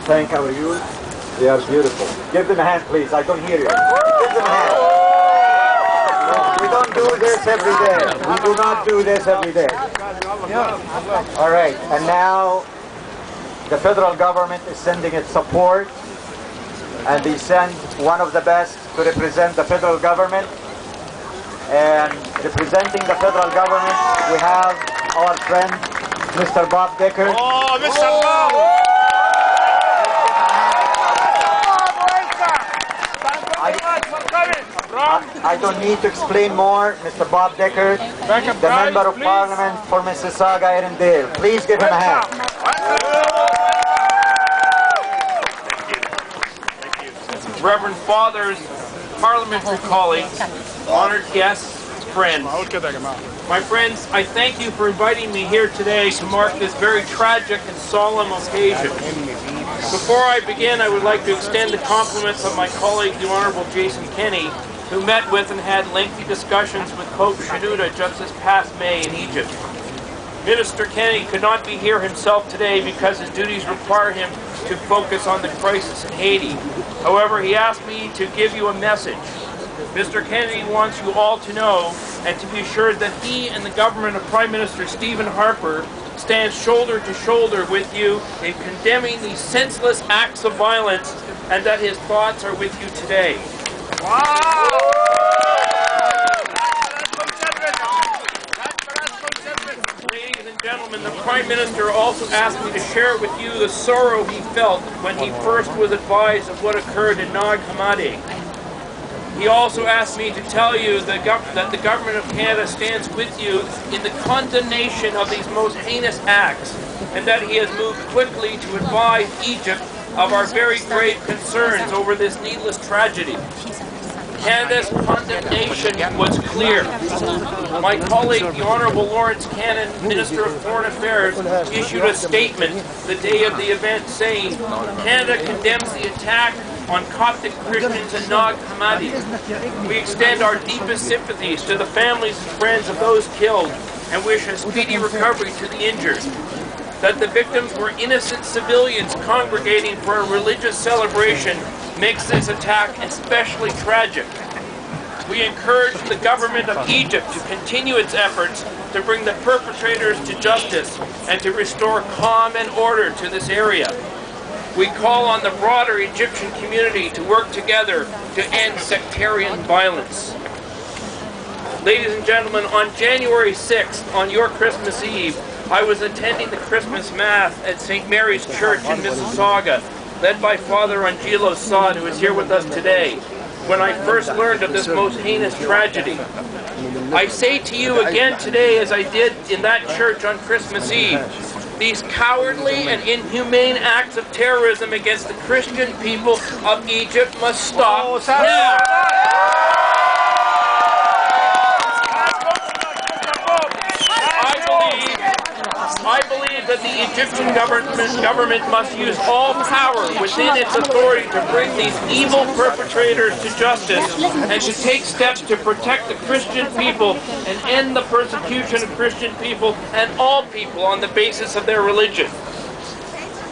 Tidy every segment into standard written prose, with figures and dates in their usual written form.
thank our youth. They are beautiful. Give them a hand, please. I don't hear you. Give them a hand. We don't do this every day. We do not do this every day. All right. And now the federal government is sending its support, and they send one of the best to represent the federal government. And representing the federal government, we have our friend, Mr. Bob Dechert. Oh, Mr. Bob! I don't need to explain more. Mr. Bob Dechert, the Member of Parliament for Mississauga, Arundel. Please give him a hand. Thank you. Reverend Fathers, parliamentary colleagues, honored guests, friends. My friends, I thank you for inviting me here today to mark this very tragic and solemn occasion. Before I begin, I would like to extend the compliments of my colleague, the Honorable Jason Kenney, who met with and had lengthy discussions with Pope Shenouda just this past May in Egypt. Minister Kenney could not be here himself today because his duties require him to focus on the crisis in Haiti. However, he asked me to give you a message. Mr. Kennedy wants you all to know and to be assured that he and the government of Prime Minister Stephen Harper stands shoulder to shoulder with you in condemning these senseless acts of violence, and that his thoughts are with you today. Wow! Ladies and gentlemen, the Prime Minister also asked me to share with you the sorrow he felt when he first was advised of what occurred in Nag Hammadi. He also asked me to tell you that the government of Canada stands with you in the condemnation of these most heinous acts, and that he has moved quickly to advise Egypt of our very grave concerns over this needless tragedy. Canada's condemnation was clear. My colleague, the Honourable Lawrence Cannon, Minister of Foreign Affairs, issued a statement the day of the event saying, Canada condemns the attack on Coptic Christians in Nag Hammadi. We extend our deepest sympathies to the families and friends of those killed and wish a speedy recovery to the injured. That the victims were innocent civilians congregating for a religious celebration makes this attack especially tragic. We encourage the government of Egypt to continue its efforts to bring the perpetrators to justice and to restore calm and order to this area. We call on the broader Egyptian community to work together to end sectarian violence. Ladies and gentlemen, on January 6th, on your Christmas Eve, I was attending the Christmas Mass at St. Mary's Church in Mississauga, led by Father Angelo Sod, who is here with us today, when I first learned of this most heinous tragedy. I say to you again today, as I did in that church on Christmas Eve, these cowardly and inhumane acts of terrorism against the Christian people of Egypt must stop now. I believe that the Egyptian government must use all power within its authority to bring these evil perpetrators to justice and to take steps to protect the Christian people and end the persecution of Christian people and all people on the basis of their religion.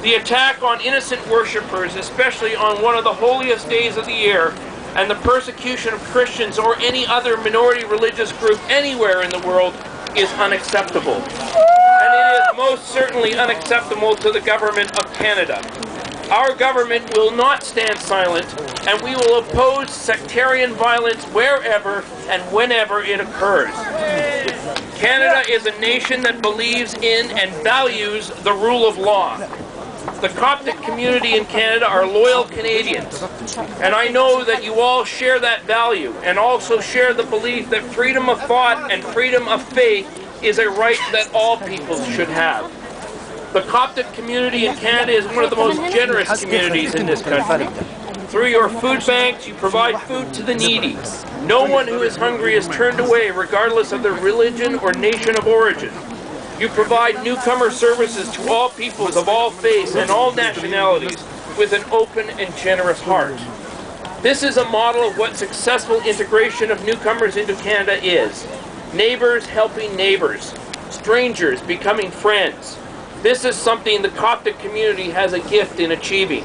The attack on innocent worshippers, especially on one of the holiest days of the year, and the persecution of Christians or any other minority religious group anywhere in the world is unacceptable. And it is most certainly unacceptable to the government of Canada. Our government will not stand silent, and we will oppose sectarian violence wherever and whenever it occurs. Canada is a nation that believes in and values the rule of law. The Coptic community in Canada are loyal Canadians, and I know that you all share that value and also share the belief that freedom of thought and freedom of faith is a right that all people should have. The Coptic community in Canada is one of the most generous communities in this country. Through your food banks, you provide food to the needy. No one who is hungry is turned away regardless of their religion or nation of origin. You provide newcomer services to all peoples of all faiths and all nationalities with an open and generous heart. This is a model of what successful integration of newcomers into Canada is. Neighbors helping neighbors, strangers becoming friends, This is something the Coptic community has a gift in achieving.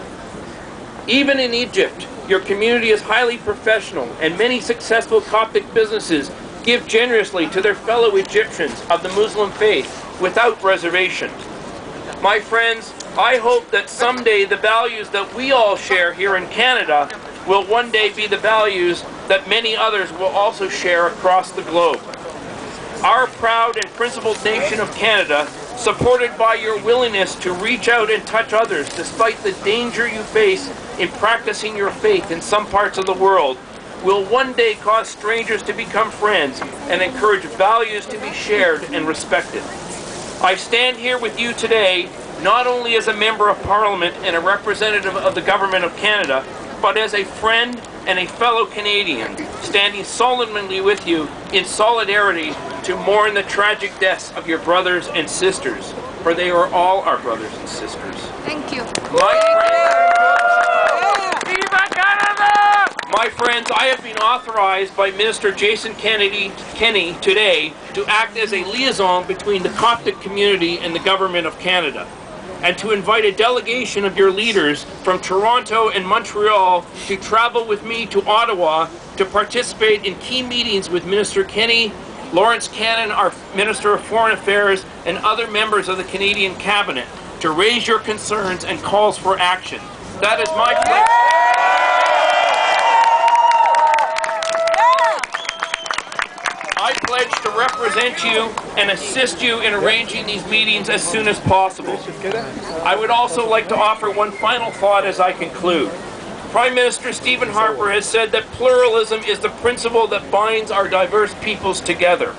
Even in Egypt, your community is highly professional, and many successful Coptic businesses give generously to their fellow Egyptians of the Muslim faith without reservation. My friends, I hope that someday the values that we all share here in Canada will one day be the values that many others will also share across the globe. Our proud and principled nation of Canada, supported by your willingness to reach out and touch others despite the danger you face in practicing your faith in some parts of the world, will one day cause strangers to become friends and encourage values to be shared and respected. I stand here with you today not only as a member of Parliament and a representative of the Government of Canada, but as a friend and a fellow Canadian, standing solemnly with you in solidarity to mourn the tragic deaths of your brothers and sisters, for they are all our brothers and sisters. Thank you. My friends, I have been authorized by Minister Jason Kenny today to act as a liaison between the Coptic community and the Government of Canada, and to invite a delegation of your leaders from Toronto and Montreal to travel with me to Ottawa to participate in key meetings with Minister Kenny, Lawrence Cannon, our Minister of Foreign Affairs, and other members of the Canadian Cabinet to raise your concerns and calls for action. That is my pledge. I pledge to represent you and assist you in arranging these meetings as soon as possible. I would also like to offer one final thought as I conclude. Prime Minister Stephen Harper has said that pluralism is the principle that binds our diverse peoples together.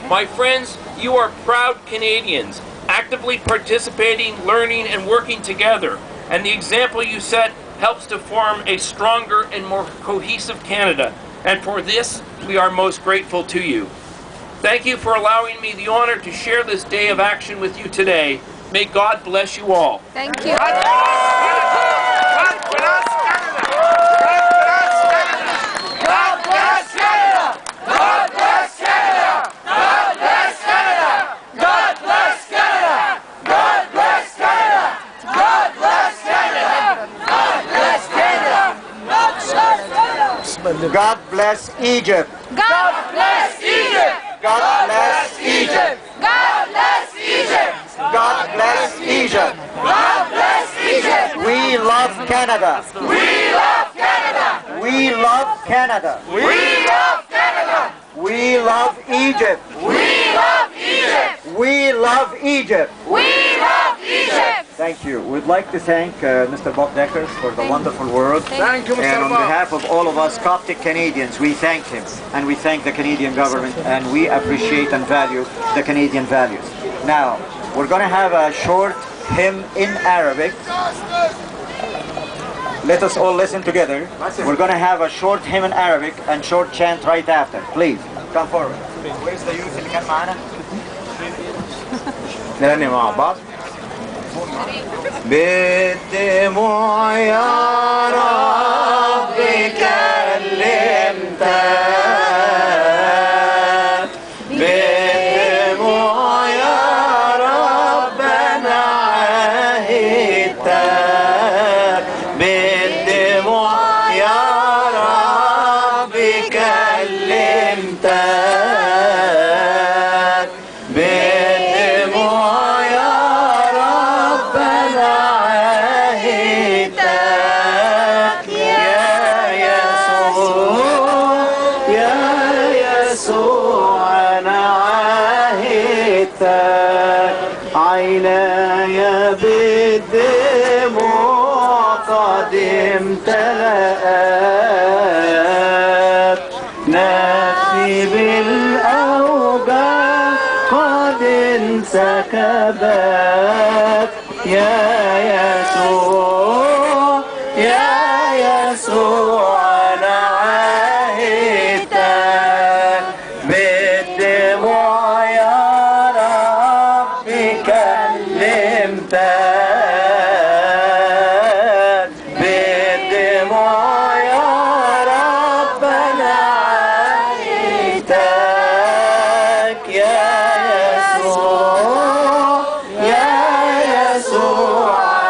My friends, you are proud Canadians, actively participating, learning, and working together, and the example you set helps to form a stronger and more cohesive Canada, and for this, we are most grateful to you. Thank you for allowing me the honor to share this day of action with you today. May God bless you all. Thank you. God bless Egypt. God bless Egypt. God bless Egypt. God bless Egypt. God bless Egypt. God bless Egypt. We love Canada. We love Canada. We love Canada. We love Canada. We love Egypt. We love Egypt. We love Egypt. We love Egypt. Thank you. We'd like to thank Mr. Bob Dechert for the wonderful word. Thank you, And on behalf of all of us Coptic Canadians, we thank him and we thank the Canadian government, and we appreciate and value the Canadian values. Now, we're going to have a short hymn in Arabic. Let us all listen together. We're going to have a short hymn in Arabic and short chant right after. Please, come forward. Where's the youth اللي كان معنا؟ نغني مع بعض. بالدموع يا رب كلمتك، بالدموع يا رب أنا عاهدتك، بالدموع يا رب كلمتك، بالدموع يا رب أنا عاهدتك، يا يسوع يا يسوع أنا عاهدتك، عيناي بالدموع قد امتلأت، نفسي بالأوجاع قد انسكبت، يا يسوع